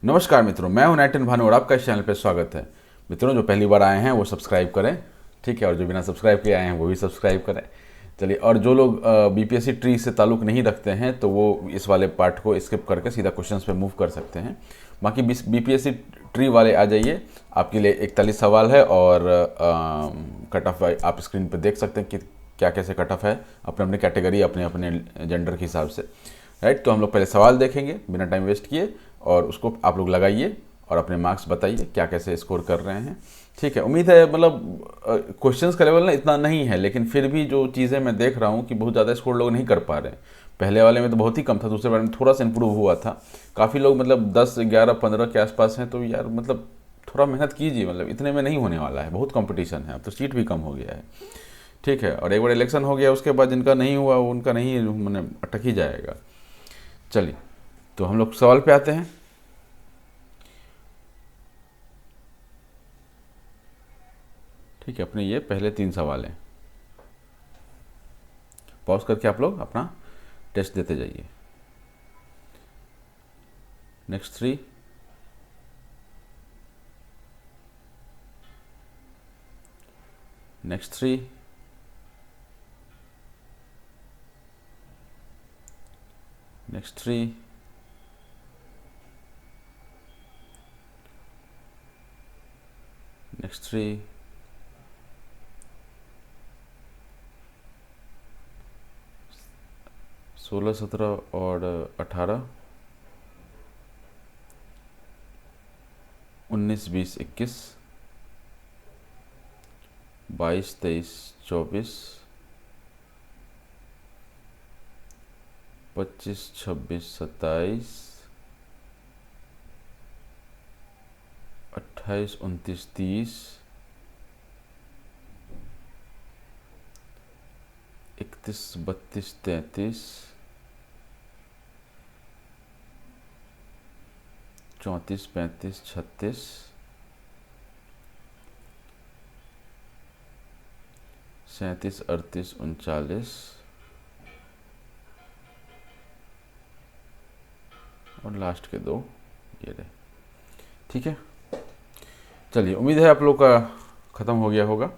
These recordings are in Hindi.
नमस्कार मित्रों, मैं हूं नाइटन भानु और आपका इस चैनल पर स्वागत है। मित्रों, जो पहली बार आए हैं वो सब्सक्राइब करें, ठीक है, और जो बिना सब्सक्राइब किए आए हैं वो भी सब्सक्राइब करें। चलिए, और जो लोग बीपीएससी ट्री से ताल्लुक़ नहीं रखते हैं तो वो इस वाले पार्ट को स्किप करके सीधा क्वेश्चंस पे मूव कर सकते हैं। बाकी बीपीएससी ट्री वाले आ जाइए, आपके लिए 41 सवाल है और कट ऑफ आप स्क्रीन पर देख सकते हैं कि क्या कैसे कट ऑफ है अपने अपने कैटेगरी, अपने अपने जेंडर के हिसाब से। राइट, तो हम लोग पहले सवाल देखेंगे बिना टाइम वेस्ट किए और उसको आप लोग लगाइए और अपने मार्क्स बताइए क्या कैसे स्कोर कर रहे हैं। ठीक है, उम्मीद है मतलब क्वेश्चंस का लेवल ना इतना नहीं है, लेकिन फिर भी जो चीज़ें मैं देख रहा हूँ कि बहुत ज़्यादा स्कोर लोग नहीं कर पा रहे हैं। पहले वाले में तो बहुत ही कम था, दूसरे वाले में थोड़ा सा इंप्रूव हुआ था। काफ़ी लोग मतलब 10, 11, 15 के आसपास हैं। तो यार मतलब थोड़ा मेहनत कीजिए, मतलब इतने में नहीं होने वाला है, बहुत कंपटीशन है। अब तो सीट भी कम हो गया है। ठीक है, और एक बार इलेक्शन हो गया उसके बाद जिनका नहीं हुआ उनका नहीं मैंने अटक ही जाएगा। चलिए, तो हम लोग सवाल पे आते हैं। ठीक है, अपने ये पहले 3 सवाल हैं। पॉज करके आप लोग अपना टेस्ट देते जाइए। नेक्स्ट 3, नेक्स्ट 3, नेक्स्ट 3, नेक्स्ट 3, सोलह, 17 और 18, 19, 20, 21, 22, 23, 24, 25, 26, 27, 28, 29, 30, 31, 32, 33, 34, 35, 36, 37, 38, 39 और लास्ट के 2 ये रहे। ठीक है, चलिए, उम्मीद है आप लोग का ख़त्म हो गया होगा,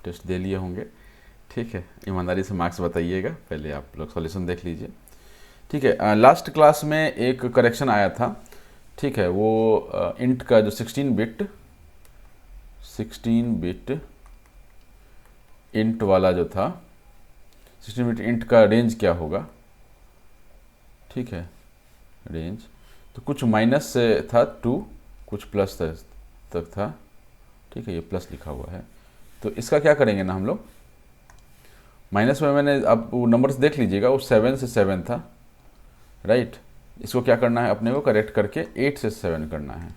टेस्ट दे लिए होंगे। ठीक है, ईमानदारी से मार्क्स बताइएगा, पहले आप लोग सॉल्यूशन देख लीजिए। ठीक है, लास्ट क्लास में एक करेक्शन आया था। ठीक है, वो इंट का जो 16 बिट इंट वाला जो था, 16 बिट इंट का रेंज क्या होगा। ठीक है, रेंज तो कुछ माइनस से था 2, कुछ प्लस तक था। ठीक है, ये प्लस लिखा हुआ है, तो इसका क्या करेंगे ना हम लोग। माइनस में मैंने, आप वो नंबर्स देख लीजिएगा, वो 7 से 7 था। राइट, इसको क्या करना है अपने को, करेक्ट करके 8 से 7 करना है।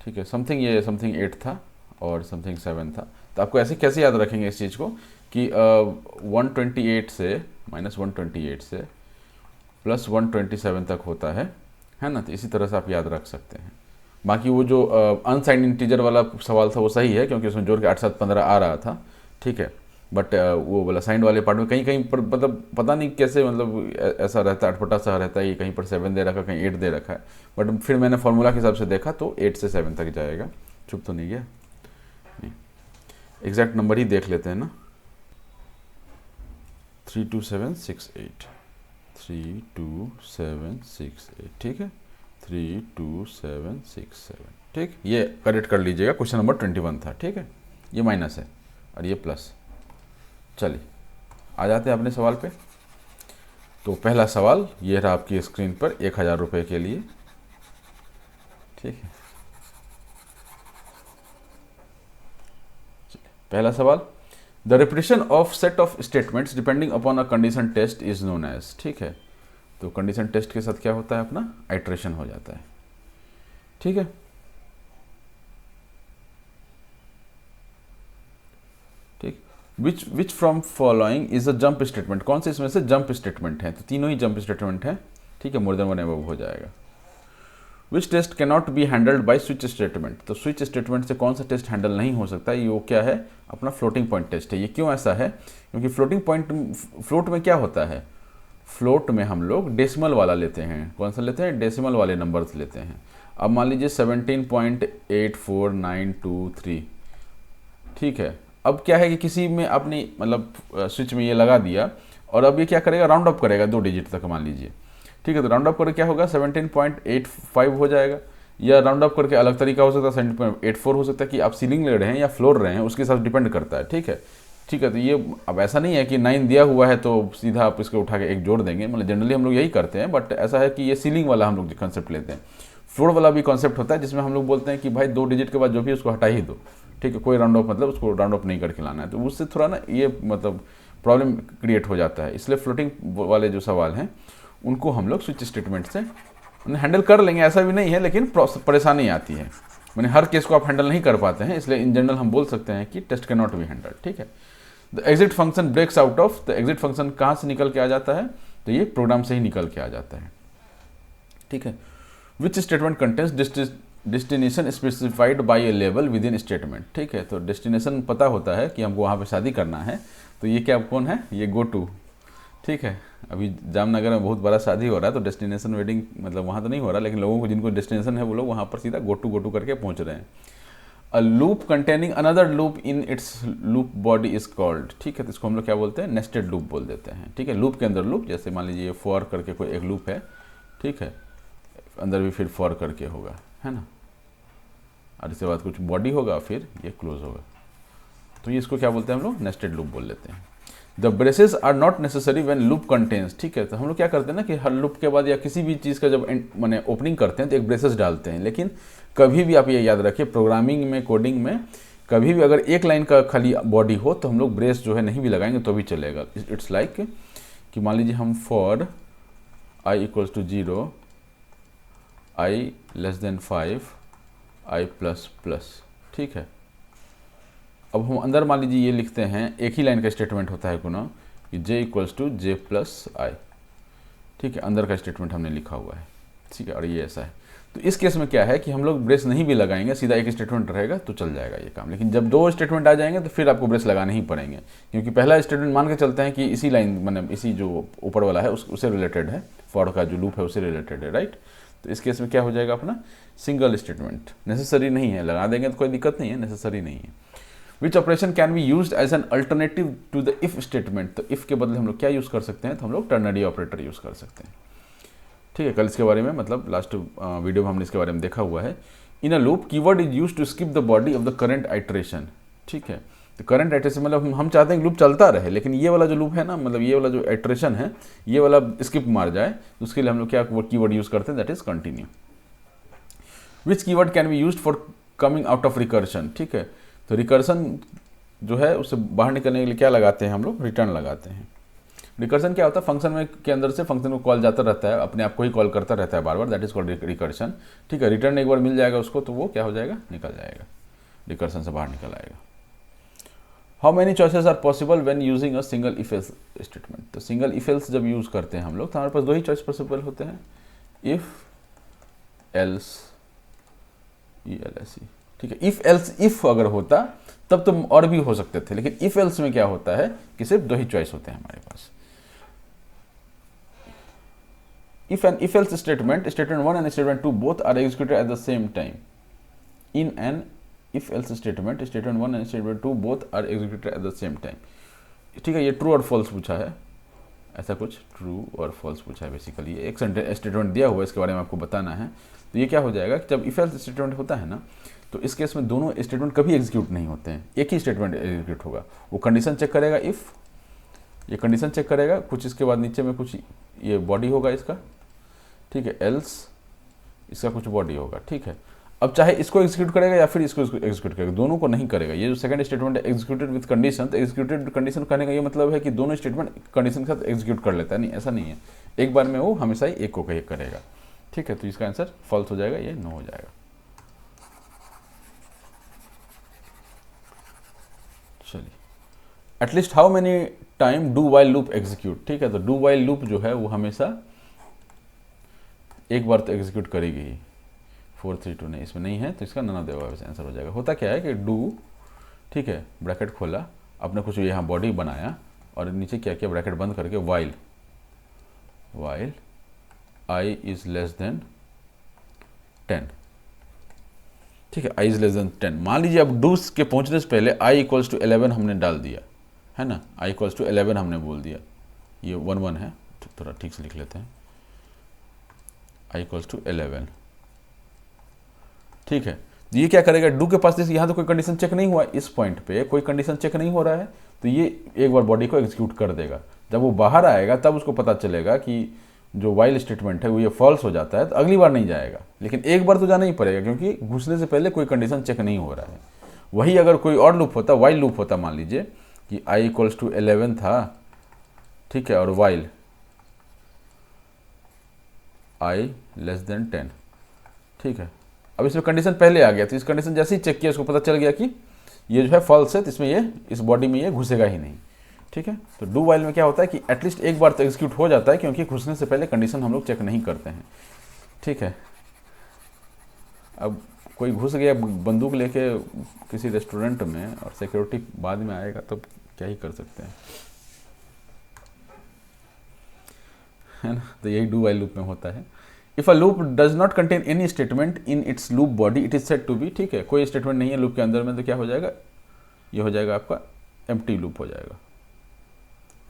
ठीक है, समथिंग 8 था और समथिंग 7 था। तो आपको ऐसे कैसे याद रखेंगे इस चीज़ को कि 128 से -128 से प्लस 127 तक होता है ना। तो इसी तरह से आप याद रख सकते हैं। बाकी वो जो अनसाइंड इंटीजर वाला सवाल था वो सही है, क्योंकि उसमें जोड़ के 8, 7, 15 आ रहा था। ठीक है, बट वो वाला साइंड वाले पार्ट में कहीं कहीं पर मतलब पता नहीं कैसे, मतलब ऐसा रहता है, अटपटा सा रहता है, ये कहीं पर 7 दे रखा है, कहीं 8 दे रखा है। बट फिर मैंने फार्मूला के हिसाब से देखा तो 8 से 7 तक जाएगा। चुप तो नहीं गया, नहीं, एग्जैक्ट नंबर ही देख लेते हैं ना। 32768, 32768, ठीक है, 32767। ठीक, ये करेक्ट कर लीजिएगा। क्वेश्चन नंबर 21 था। ठीक है, ये माइनस है और ये प्लस। चलिए, आ जाते हैं अपने सवाल पे। तो पहला सवाल ये रहा आपकी स्क्रीन पर 1000 रुपये के लिए। ठीक है, पहला सवाल, the repetition of set of statements depending upon a condition test is known as. ठीक है, तो कंडीशन टेस्ट के साथ क्या होता है, अपना आइट्रेशन हो जाता है। ठीक है, ठीक, which from following is a jump statement. कौन से इसमें से जंप स्टेटमेंट है, तो तीनों ही जंप स्टेटमेंट है। ठीक है, मोर देन वन एबव हो जाएगा। Which test can not be handled by switch statement. तो स्विच स्टेटमेंट से कौन सा टेस्ट हैंडल नहीं हो सकता, ये वो क्या है, अपना फ्लोटिंग पॉइंट टेस्ट है। ये क्यों ऐसा है, क्योंकि फ्लोटिंग पॉइंट, फ्लोट में क्या होता है, फ्लोट में हम लोग डेसिमल वाला लेते हैं। कौन सा लेते हैं? डेसिमल वाले नंबर्स लेते हैं। अब मान लीजिए 17.84923, ठीक है। अब क्या है कि किसी में आपने मतलब स्विच में ये लगा दिया और अब ये क्या करेगा, राउंड अप करेगा 2 डिजिट तक मान लीजिए, ठीक है। तो राउंड अप करके क्या होगा, 17.85 हो जाएगा, या राउंड अप करके अलग तरीका हो सकता है 17.84 हो सकता है, कि आप सीलिंग ले रहे हैं या फ्लोर रहे हैं उसके साथ डिपेंड करता है, ठीक है। ठीक है, तो ये अब ऐसा नहीं है कि 9 दिया हुआ है तो सीधा आप इसको उठा के 1 जोड़ देंगे, मतलब जनरली हम लोग यही करते हैं, बट ऐसा है कि ये सीलिंग वाला हम लोग कंसेप्ट लेते हैं। फ्लोर वाला भी कॉन्सेप्ट होता है जिसमें हम लोग बोलते हैं कि भाई 2 डिजिट के बाद जो भी उसको हटा ही दो, ठीक है, कोई राउंड ऑफ मतलब उसको राउंड ऑफ नहीं करके लाना है, तो उससे थोड़ा ना ये मतलब प्रॉब्लम क्रिएट हो जाता है। इसलिए फ्लोटिंग वाले जो सवाल हैं उनको हम लोग स्विच स्टेटमेंट से हैंडल कर लेंगे, ऐसा भी नहीं है, लेकिन परेशानी आती है, मैंने हर केस को आप हैंडल नहीं कर पाते हैं, इसलिए इन जनरल हम बोल सकते हैं कि test can not be handle, ठीक है। The exit function breaks out of, the exit function कहाँ से निकल के आ जाता है, तो ये प्रोग्राम से ही निकल के आ जाता है, ठीक है। Which statement contains destination specified by A level with in statement, ठीक है। तो डेस्टिनेशन पता होता है कि हमको वहाँ पे शादी करना है, तो ये क्या कौन है, ये गो टू, ठीक है। अभी जामनगर में बहुत बड़ा शादी हो रहा है, तो डेस्टिनेशन वेडिंग मतलब वहाँ तो नहीं हो रहा, लेकिन लोगों को जिनको डेस्टिनेशन है वो लोग वहाँ पर सीधा गो टू करके पहुँच रहे हैं। A loop containing another loop in its loop body is called, ठीक है। तो इसको हम लोग क्या बोलते हैं, नेस्टेड लूप बोल देते हैं, ठीक है। लूप के अंदर लूप, जैसे मान लीजिए फॉर करके कोई एक लूप है, ठीक है, अंदर भी फिर फॉर करके होगा, है ना, और इसके बाद कुछ बॉडी होगा, फिर ये क्लोज होगा, तो ये इसको क्या बोलते हैं हम लोग, नेस्टेड लूप बोल लेते हैं। The braces are not necessary when loop contains, ठीक है। तो हम लोग क्या करते हैं ना कि हर लूप के बाद या किसी भी चीज़ का जब मैंने ओपनिंग करते हैं तो एक ब्रेसेस डालते हैं, लेकिन कभी भी आप ये याद रखिए प्रोग्रामिंग में, कोडिंग में, कभी भी अगर एक लाइन का खाली बॉडी हो तो हम लोग ब्रेस जो है नहीं भी लगाएंगे तो भी चलेगा। इट्स लाइक कि मान लीजिए हम for i equals to 0, i less than 5, i plus plus, ठीक है। अब हम अंदर मान लीजिए ये लिखते हैं, एक ही लाइन का स्टेटमेंट होता है गुना, कि j equals to j plus i, ठीक है, अंदर का स्टेटमेंट हमने लिखा हुआ है, ठीक है, और ये ऐसा है। तो इस केस में क्या है कि हम लोग ब्रेस नहीं भी लगाएंगे, सीधा एक स्टेटमेंट रहेगा तो चल जाएगा ये काम। लेकिन जब 2 स्टेटमेंट आ जाएंगे तो फिर आपको ब्रेस लगाने ही पड़ेंगे, क्योंकि पहला स्टेटमेंट मान के चलते हैं कि इसी लाइन मतलब इसी जो ऊपर वाला है उससे रिलेटेड है, फॉर का जो लूप है उससे रिलेटेड है, राइट। तो इस केस में क्या हो जाएगा अपना सिंगल स्टेटमेंट, नेसेसरी नहीं है, लगा देंगे तो कोई दिक्कत नहीं है, नेसेसरी नहीं है। Which operation can be used as an alternative to the if statement, तो इफ के बदले हम लोग क्या यूज़ कर सकते हैं, तो हम लोग टर्नरी ऑपरेटर यूज़ कर सकते हैं, ठीक है। कल इसके बारे में मतलब लास्ट वीडियो में हमने इसके बारे में देखा हुआ है। In a loop keyword is used to skip the body of the current iteration, ठीक है। तो करंट आइटरेशन मतलब हम चाहते हैं कि लूप चलता रहे, लेकिन ये वाला जो लूप है ना, मतलब ये वाला जो आइटरेशन है ये वाला स्किप मार जाए, तो उसके लिए हम लोग क्या कीवर्ड यूज़ करते हैं, that is continue. Which keyword can be used for coming out of recursion, ठीक है। तो रिकर्शन जो है उससे बाहर निकलने के लिए क्या लगाते हैं हम लोग, रिटर्न लगाते हैं। रिकर्शन क्या होता है, फंक्शन में के अंदर से फंक्शन को कॉल जाता रहता है, अपने आप को ही कॉल करता रहता है बार बार, दैट इज कॉल्ड रिकर्शन, ठीक है। रिटर्न एक बार मिल जाएगा उसको तो वो क्या हो जाएगा, निकल जाएगा, रिकर्शन से बाहर निकल आएगा। How many choices are possible when using a single if else statement, तो सिंगल इफ एल्स जब यूज़ करते हैं हम लोग तो हमारे पास 2 ही चॉइस पॉसिबल होते हैं, इफ एल्स ELSE, ठीक है। इफ एल्स इफ अगर होता तब तो और भी हो सकते थे, लेकिन इफ एल्स में क्या होता है कि सिर्फ 2 ही चॉइस होते हैं हमारे पास। If an if else statement 1 and statement 2 both are executed at the same time, in an if else statement 1 and statement 2 both are executed at the same time, ठीक है। ये ट्रू और फॉल्स पूछा है, ऐसा कुछ ट्रू और फॉल्स पूछा है बेसिकली, एक स्टेटमेंट दिया हुआ है, इसके बारे में आपको बताना है। तो ये क्या हो जाएगा कि जब इफ एल्स स्टेटमेंट होता है ना, तो इस केस में दोनों स्टेटमेंट कभी एग्जीक्यूट नहीं होते हैं, एक ही स्टेटमेंट एग्जीक्यूट होगा। वो कंडीशन चेक करेगा, इफ ये कंडीशन चेक करेगा, कुछ इसके बाद नीचे में कुछ ये बॉडी होगा इसका, ठीक है, एल्स इसका कुछ बॉडी होगा, ठीक है। अब चाहे इसको एग्जीक्यूट करेगा या फिर इसको एग्जीक्यूट करेगा, दोनों को नहीं करेगा। ये जो सेकंड स्टेटमेंट है एग्जीक्यूटेड विद कंडीशन, तो एग्जीक्यूटेड कंडीशन करने का ये मतलब है कि दोनों स्टेटमेंट कंडीशन के साथ एग्जीक्यूट कर लेता है, नहीं ऐसा नहीं है, एक बार में वो हमेशा ही एक को करेगा, ठीक है। तो इसका आंसर फॉल्स हो जाएगा, ये नो हो जाएगा। चलिए, at least how many time do while loop execute, ठीक है। तो डू वाइल लूप जो है वो हमेशा एक बार तो एग्जीक्यूट करेगी ही, 4 3 2 नहीं, इसमें नहीं है तो इसका none of the above answer हो जाएगा। होता क्या है कि डू, ठीक है, ब्रैकेट खोला, आपने कुछ यहाँ बॉडी बनाया और नीचे क्या किया, ब्रैकेट बंद करके while, while I is less than 10। ठीक है, आई इज लेस देन 10। मान लीजिए अब डू के पहुंचने से पहले आई इक्वल्स टू 11 हमने डाल दिया है ना, आई इक्वल्स टू 11 हमने बोल दिया, ये 1 1 है, थोड़ा ठीक से लिख लेते हैं, आई इक्वल्स टू 11। ठीक है, ये क्या करेगा, डू के पास यहाँ तो कोई कंडीशन चेक नहीं हुआ, इस पॉइंट पे कोई कंडीशन चेक नहीं हो रहा है, तो ये एक बार बॉडी को एग्जीक्यूट कर देगा। जब वो बाहर आएगा तब उसको पता चलेगा कि जो वाइल स्टेटमेंट है वो ये फॉल्स हो जाता है, तो अगली बार नहीं जाएगा, लेकिन एक बार तो जाना ही पड़ेगा क्योंकि घुसने से पहले कोई कंडीशन चेक नहीं हो रहा है। वही अगर कोई और लूप होता, वाइल लूप होता, मान लीजिए कि आई इक्वल्स टू 11 था, ठीक है, और वाइल आई लेस देन 10। ठीक है, अब इसमें कंडीशन पहले आ गया, तो इस कंडीशन जैसे ही चेक किया उसको पता चल गया कि ये जो है फॉल्स है, तो इसमें ये इस बॉडी में ये घुसेगा ही नहीं। ठीक है, तो डू वाइल में क्या होता है कि एटलीस्ट एक बार तो एग्जीक्यूट हो जाता है क्योंकि घुसने से पहले कंडीशन हम लोग चेक नहीं करते हैं। ठीक है, अब कोई घुस गया बंदूक लेके किसी रेस्टोरेंट में और सिक्योरिटी बाद में आएगा तो क्या ही कर सकते हैं, है ना। तो यही डू वाइल लूप में होता है। If a loop does not contain any statement in its loop body it is said to be. ठीक है, कोई स्टेटमेंट नहीं है लूप के अंदर में, तो क्या हो जाएगा, ये हो जाएगा आपका एम्प्टी लूप हो जाएगा।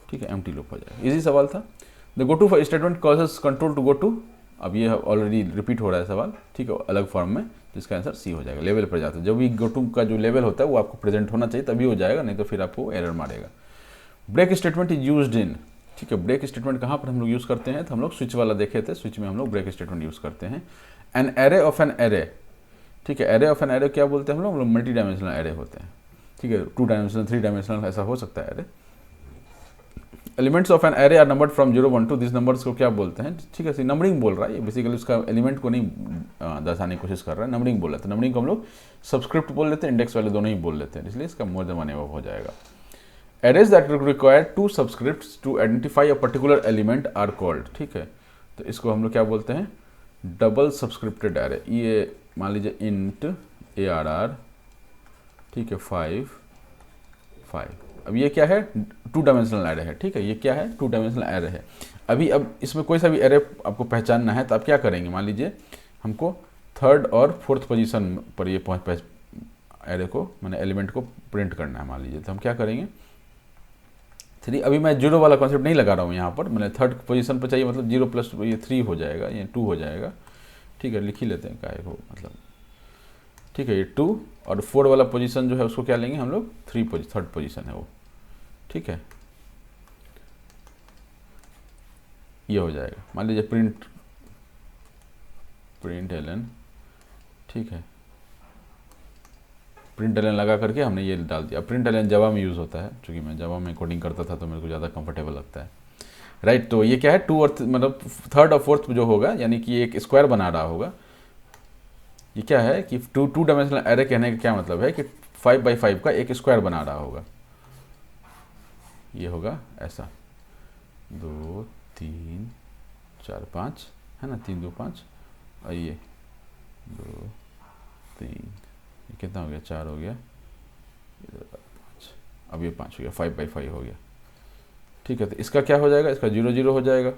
ठीक है, एम्प्टी लूप हो जाएगा। इजी सवाल था। The go to statement causes control to go to, अब ये ऑलरेडी रिपीट हो रहा है सवाल, ठीक है, अलग फॉर्म में, जिसका आंसर सी हो जाएगा। लेवल पर जाता है, जब भी गो टू का जो लेवल होता है वो आपको प्रेजेंट होना चाहिए तभी हो जाएगा, नहीं तो फिर आपको एरर मारेगा। Break statement is used in. ठीक है, ब्रेक स्टेटमेंट कहाँ पर हम लोग यूज़ करते हैं, तो हम लोग स्विच वाला देखे थे, स्विच में हम लोग ब्रेक स्टेटमेंट यूज़ करते हैं। An array of an array. ठीक है, एरे ऑफ एन एरे क्या बोलते हैं हम लोग मल्टी डायमेंशनल एरे होते हैं। ठीक है, 2 डायमेंशनल 3 डायमेंशनल ऐसा हो सकता है array. Elements of an array are numbered from 0 1 2। This numbers को क्या बोलते हैं, ठीक है, नंबरिंग बोल रहा है ये, बेसिकली उसका एलिमेंट को नहीं दर्शाने की कोशिश कर रहा है, नंबरिंग बोल रहा है। तो नंबरिंग को हम लोग सब्सक्रिप्ट बोल लेते हैं, इंडेक्स वाले दोनों ही बोल लेते हैं, इसलिए इसका मोर जमाने में हो जाएगा। Arrays that require 2 subscripts to identify a particular element are called। ठीक है, तो इसको हम लोग क्या बोलते हैं, डबल सब्सक्रिप्टेड एरे। ये मान लीजिए इंट ARR, ठीक है, 5 5। अब ये क्या है, 2 डायमेंशनल एरे है। ठीक है, ये क्या है, 2 डायमेंशनल एरे है। अब इसमें कोई सा भी एरे आपको पहचानना है तो आप क्या करेंगे, मान लीजिए हमको 3rd और 4th पोजीशन पर ये एरे को, मैंने एलिमेंट को प्रिंट करना है, मान लीजिए, तो हम क्या करेंगे 3। अभी मैं 0 वाला कॉन्सेप्ट नहीं लगा रहा हूँ यहाँ पर, मैंने 3rd पोजीशन पर चाहिए, मतलब 0 प्लस ये 3 हो जाएगा, ये 2 हो जाएगा। ठीक है, लिख ही लेते हैं काय हो, मतलब ठीक है, ये 2 और 4 वाला पोजीशन जो है उसको क्या लेंगे हम लोग, 3rd पोजीशन है वो। ठीक है, ये हो जाएगा, मान लीजिए प्रिंट एलन। ठीक है, प्रिंट एलन लगा करके हमने ये डाल दिया। प्रिंट एलन जावा में यूज़ होता है, क्योंकि मैं जावा में कोडिंग करता था तो मेरे को ज़्यादा कंफर्टेबल लगता है, राइट। तो ये क्या है, 2 और मतलब 3rd और 4th जो होगा, यानी कि एक स्क्वायर बना रहा होगा। ये क्या है कि 2 डायमेंशनल एरे कहने का क्या मतलब है कि 5 by 5 का एक स्क्वायर बना रहा होगा। ये होगा ऐसा 2 3 4 5, है ना, 3 2 5, और ये 2 3, कितना हो गया, 4 हो गया, 5, अब ये 5 हो गया, 5 by 5 हो गया। ठीक है, तो इसका क्या हो जाएगा, इसका 0 0 हो जाएगा,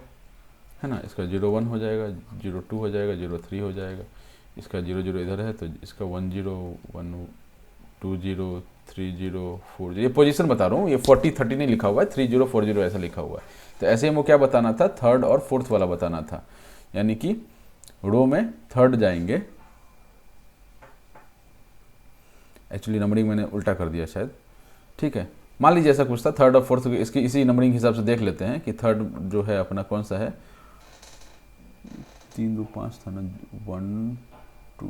है ना, इसका 0 1 हो जाएगा, 0 2 हो जाएगा, 0 3 हो जाएगा, इसका 0 0 इधर है तो इसका 1 0 1 2 0 3 0 4 0। ये पोजीशन बता रहा हूँ, ये 40 30 नहीं लिखा हुआ है, 3 0 4 0 ऐसा लिखा हुआ है। तो ऐसे ही वो क्या बताना था, 3rd और 4th वाला बताना था, यानी कि रो में 3rd जाएंगे, एक्चुअली नंबरिंग मैंने उल्टा कर दिया शायद। ठीक है, मान लीजिए ऐसा कुछ था, 3rd और 4th इसकी इसी नंबरिंग हिसाब से देख लेते हैं कि 3rd जो है अपना कौन सा है, 3 2 5 था ना, 1 2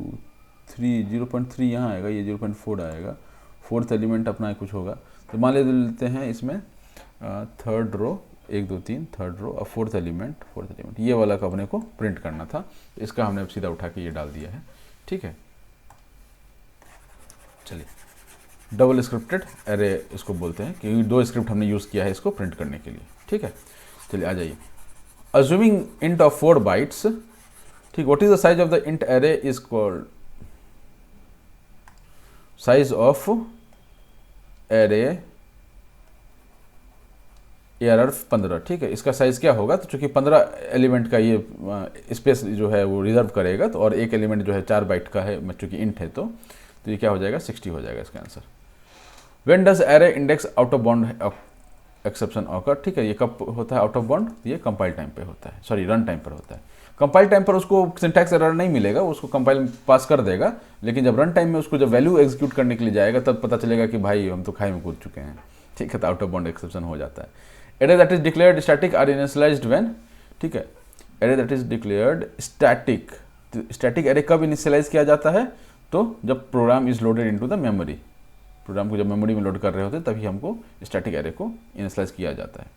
3 0.3 यहाँ आएगा, ये 0.4 आएगा, 4th एलिमेंट अपना कुछ होगा। तो मान लेते हैं इसमें 3rd रो 1 2 3, 3rd रो और 4th एलिमेंट ये वाला का अपने को प्रिंट करना था, इसका हमने सीधा उठा के ये डाल दिया है। ठीक है, चलिए, डबल स्क्रिप्टेड एरे इसको बोलते हैं क्योंकि 2 स्क्रिप्ट हमने यूज़ किया है इसको प्रिंट करने के लिए। ठीक है, चलिए आ जाइए। Assuming int of 4 bytes. ठीक, what is the size of the int array is called, size of array ARR 15, ठीक है। इसका साइज़ क्या होगा, तो चूँकि 15 एलिमेंट का ये स्पेस जो है वो रिजर्व करेगा, तो और एक एलिमेंट जो है 4 बाइट का है, चूँकि इंट है, तो ये क्या हो जाएगा, 60 हो जाएगा इसका answer. When does array index out of bound exception occur, ठीक है। ये कब होता है आउट ऑफ बाउंड, ये कंपाइल टाइम पे होता है, सॉरी रन टाइम पर होता है। कंपाइल टाइम पर उसको सिंटैक्स एरर नहीं मिलेगा, उसको कंपाइल पास कर देगा, लेकिन जब रन टाइम में उसको जब वैल्यू एग्जीक्यूट करने के लिए जाएगा तब पता चलेगा कि भाई हम तो खाई में कूद चुके हैं, ठीक है। तो आउट ऑफ बाउंड एक्सेप्शन हो जाता है। Array that is declared static are initialized when, ठीक है। Array that is declared static, static array कब इनिशियलाइज किया जाता है, तो जब program is loaded into the memory, program को जब मेमोरी में लोड कर रहे होते हैं तभी हमको स्टैटिक एरे को इनिशियलाइज किया जाता है।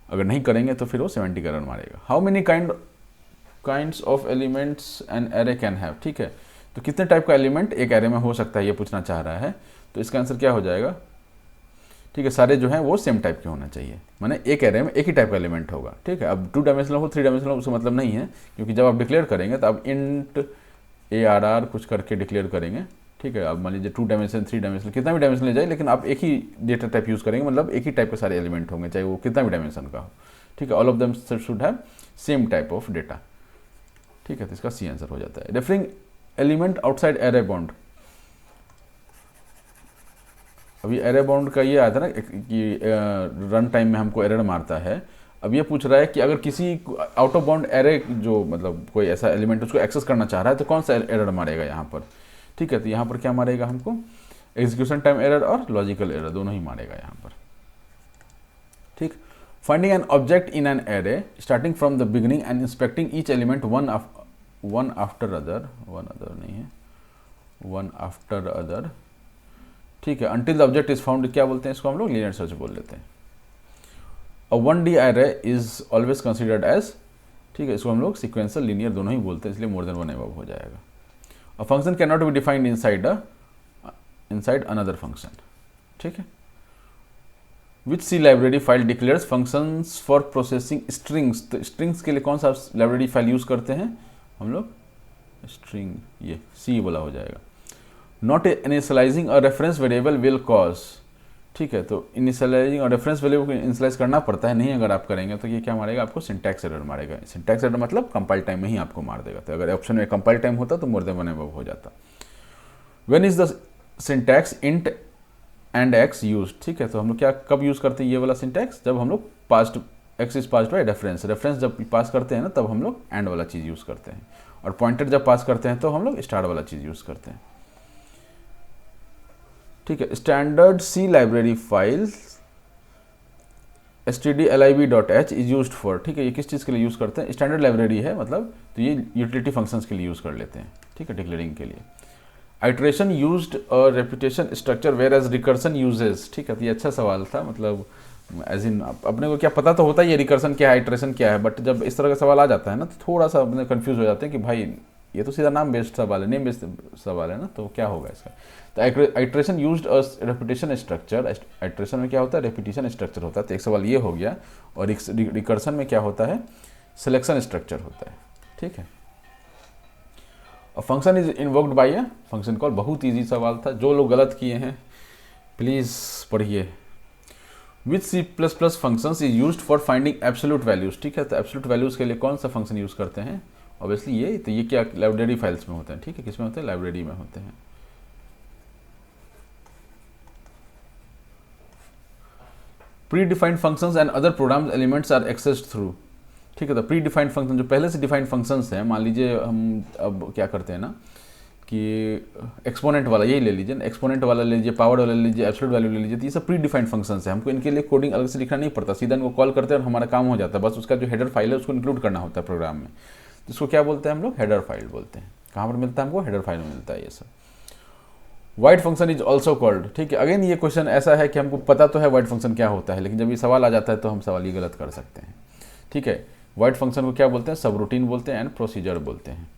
अगर नहीं करेंगे तो फिर वो 70 का एरर मारेगा। How many kinds of elements an array can have, ठीक है। तो कितने टाइप का एलिमेंट एक एरे में हो सकता है, ये पूछना चाह रहा है। तो इसका आंसर क्या हो जाएगा, ठीक है, सारे जो हैं वो सेम टाइप के होना चाहिए, माने एक एरे में एक ही टाइप का एलिमेंट होगा, ठीक है। अब 2 डायमेंशनल हो 3 डायमेंशनल हो उससे मतलब नहीं है, क्योंकि जब आप डिक्लेयर करेंगे तो आप इंट ARR कुछ करके डिक्लेयर करेंगे, ठीक है। अब मान लीजिए 2 डायमेंशन 3 डायमेंशन कितना भी डायमेंशन ले जाए, लेकिन आप एक ही डेटा टाइप यूज़ करेंगे, मतलब एक ही टाइप के सारे एलिमेंट होंगे, चाहे वो कितना भी डायमेंशन का हो, ठीक है। All of them should have same type of data, ठीक है। तो इसका सी आंसर हो जाता है। Referring element outside array bound, अभी एरे बाउंड का ये आया था ना कि रन टाइम में हमको एरर मारता है। अब ये पूछ रहा है कि अगर किसी आउट ऑफ बाउंड एरे, जो मतलब कोई ऐसा एलिमेंट उसको एक्सेस करना चाह रहा है, तो कौन सा एरर मारेगा यहाँ पर, ठीक है। तो यहाँ पर क्या मारेगा हमको, एग्जीक्यूशन टाइम एरर और लॉजिकल एरर दोनों ही मारेगा यहाँ पर, ठीक। Finding an object in an array starting from the beginning and inspecting each element one after other, ठीक है, until the object is found, क्या बोलते हैं इसको हम लोग, लीनियर सर्च बोल लेते हैं। A 1D array is always considered as, ठीक है, इसको हम लोग सिक्वेंशियल लीनियर दोनों ही बोलते हैं, इसलिए मोर देन वन एबव हो जाएगा। A function can not be defined inside another function, ठीक है। Which C library file declares functions for processing strings, तो स्ट्रिंग्स के लिए कौन सा लाइब्रेरी फाइल यूज करते हैं हम लोग, स्ट्रिंग, ये सी बोला हो जाएगा। Not initialising a reference variable will cause, ठीक है। तो इनिशियलाइजिंग और रेफरेंस वेरिएबल को इनिशियलाइज करना पड़ता है, नहीं अगर आप करेंगे तो ये क्या मारेगा आपको, सिंटैक्स एरर मारेगा। सिंटैक्स एरर मतलब कंपाइल टाइम में ही आपको मार देगा। तो अगर ऑप्शन में कंपाइल टाइम होता तो मोर देन वन एबव हो जाता। When is the syntax int and x use, ठीक है। तो हम लोग क्या कब यूज करते हैं ये वाला सिंटैक्स, जब हम लोग past x is passed by reference जब पास करते हैं ना, तब हम लोग एंड वाला चीज़ यूज़ करते हैं, और पॉइंटर जब पास करते हैं तो हम लोग स्टार वाला चीज़ यूज़ करते हैं, ठीक है। Standard C library file stdlib.h is used for, ठीक है। ये किस चीज़ के लिए यूज़ करते हैं, स्टैंडर्ड लाइब्रेरी है मतलब, तो ये यूटिलिटी फंक्शंस के लिए यूज़ कर लेते हैं, ठीक है, डिक्लेयरिंग के लिए। आइट्रेशन यूज्ड और repetition structure whereas recursion uses, ठीक है। तो ये अच्छा सवाल था, मतलब एज इन अपने को क्या पता तो होता है ये रिकर्सन क्या है, आइट्रेशन क्या है, बट जब इस तरह का सवाल आ जाता है ना तो थोड़ा सा अपने कन्फ्यूज हो जाते हैं कि भाई ये तो सीधा नाम बेस्ड सवाल है, नेम बेस्ड सवाल है ना, तो क्या होगा इसका। तो iteration used a repetition structure, iteration में क्या होता है, रेपिटेशन स्ट्रक्चर होता है। तो एक सवाल ये हो गया, और रिकर्सन में क्या होता है, सिलेक्शन स्ट्रक्चर होता है, ठीक है। Function is invoked by a function call, बहुत ईजी सवाल था, जो लोग गलत किए हैं प्लीज़ पढ़िए। Which C++ functions is used for finding absolute values, ठीक है। तो एब्सोल्यूट वैल्यूज के लिए कौन सा फंक्शन यूज़ करते हैं, ऑब्वियसली ये, तो ये क्या लाइब्रेरी फाइल्स में होते हैं, ठीक है। किस में होते हैं, लाइब्रेरी में होते हैं। Predefined functions and other program elements are accessed through, ठीक है। तो प्री डिफाइंड फंक्शन जो पहले से डिफाइंड फंक्शंस हैं, मान लीजिए हम अब क्या करते हैं ना कि एक्सपोनेंट वाला यही ले लीजिए, एक्सपोनेंट वाला ले लीजिए, पावर वाला ले लीजिए, एब्सोल्यूट वैल्यू ले लीजिए, तो ये सब प्री डिफाइंड फंक्शंस है। हमको इनके लिए कोडिंग अलग से लिखना नहीं पड़ता, सीधा इनको कॉल करते हैं और हमारा काम हो जाता है। बस उसका जो हेडर फाइल है उसको इंक्लूड करना होता है प्रोग्राम में, तो इसको क्या बोलते हैं हम लोग, हेडर फाइल बोलते हैं। कहाँ पर मिलता है हमको, हेडर फाइल में मिलता है ये सब। Wide function is also called, ठीक है। अगेन ये क्वेश्चन ऐसा है कि हमको पता तो है वाइड फंक्शन क्या होता है, लेकिन जब ये सवाल आ जाता है तो हम सवाल ये गलत कर सकते हैं, ठीक है। वाइड फंक्शन को क्या बोलते हैं, सब रूटीन बोलते हैं एंड प्रोसीजर बोलते हैं,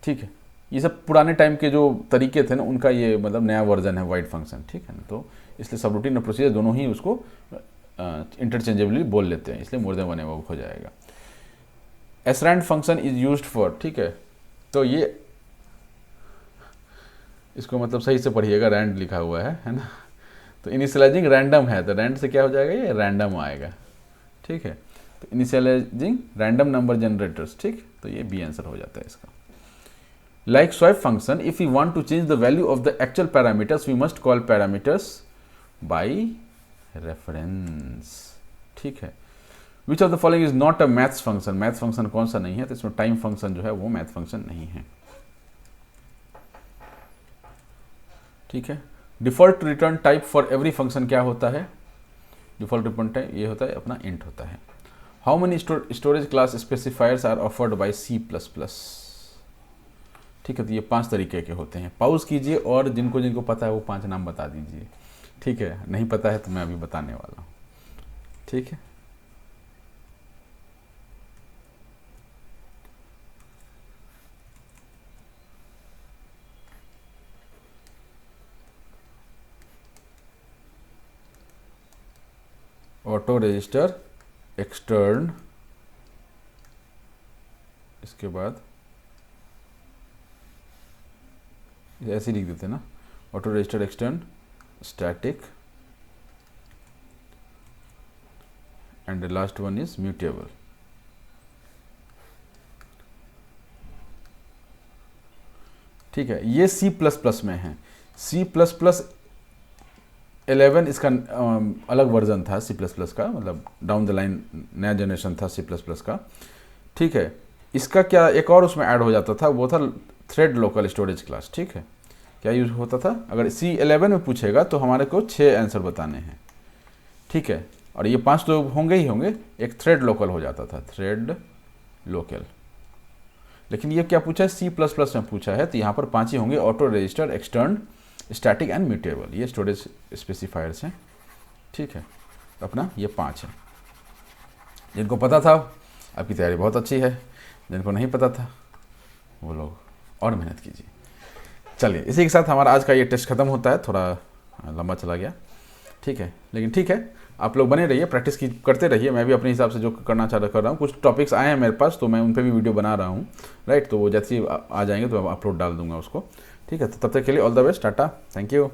ठीक है। ये सब पुराने टाइम के जो तरीके थे ना, उनका ये मतलब नया वर्जन है वाइड फंक्शन, ठीक है ना। तो इसलिए सब रूटीन और प्रोसीजर दोनों ही उसको इंटरचेंजेबली बोल लेते हैं, इसलिए मोर देन वन एबव हो जाएगा। एसरैंड फंक्शन इज यूज्ड फॉर, ठीक है। तो ये इसको मतलब सही से पढ़िएगा, रैंड लिखा हुआ है ना। तो इनिशियलाइजिंग रैंडम है, तो रैंड से क्या हो जाएगा, ये रैंडम आएगा, ठीक है, तो इनिशियलाइजिंग रैंडम नंबर जनरेटर्स, ठीक, तो ये बी आंसर हो जाता है इसका। Like swipe function, if you want to change the value of the actual parameters we must call parameters by reference, ठीक है। Which of the following is not a maths function, maths function कौन सा नहीं है, तो इसमें टाइम फंक्शन जो है वो मैथ फंक्शन नहीं है, ठीक है। Default return type for every function क्या होता है, डिफॉल्ट रिटर्न टाइप ये होता है अपना इंट होता है। How many storage class specifiers are offered by C plus plus, ठीक है, तो ये 5 तरीके के होते हैं। पॉज कीजिए और जिनको जिनको पता है वो 5 नाम बता दीजिए, ठीक है, नहीं पता है तो मैं अभी बताने वाला हूँ, ठीक है। ऑटो रजिस्टर एक्सटर्न, इसके बाद ऐसे लिख देते हैं ना, auto register extern static and the last one is mutable, ठीक है। ये सी प्लस प्लस में है, सी प्लस प्लस 11 इसका अलग वर्जन था सी प्लस प्लस का, मतलब डाउन द लाइन नया जनरेशन था सी प्लस प्लस का, ठीक है। इसका क्या एक और उसमें ऐड हो जाता था, वो था थ्रेड लोकल स्टोरेज क्लास, ठीक है। क्या यूज होता था, अगर C11 में पूछेगा तो हमारे को 6 आंसर बताने हैं, ठीक है, और ये 5 तो होंगे ही होंगे, एक थ्रेड लोकल हो जाता था, थ्रेड लोकल। लेकिन ये क्या पूछा है, सी प्लस प्लस में पूछा है, तो यहाँ पर 5 ही होंगे, auto register extern static and mutable, ये स्टोरेज स्पेसिफायर्स हैं, ठीक है। तो अपना ये 5 है। जिनको पता था आपकी तैयारी बहुत अच्छी है, जिनको नहीं पता था वो लोग और मेहनत कीजिए। चलिए, इसी के साथ हमारा आज का ये टेस्ट खत्म होता है, थोड़ा लंबा चला गया, ठीक है, लेकिन ठीक है, आप लोग बने रहिए, प्रैक्टिस की करते रहिए। मैं भी अपने हिसाब से जो करना चाह कर रहा हूँ, कुछ टॉपिक्स आए हैं मेरे पास तो मैं उन पर भी वीडियो बना रहा हूँ, राइट, तो वो जैसे ही आ जाएंगे तो मैं अपलोड डाल दूंगा उसको, ठीक है। तो तब तक के लिए all the best, Tata, thank you.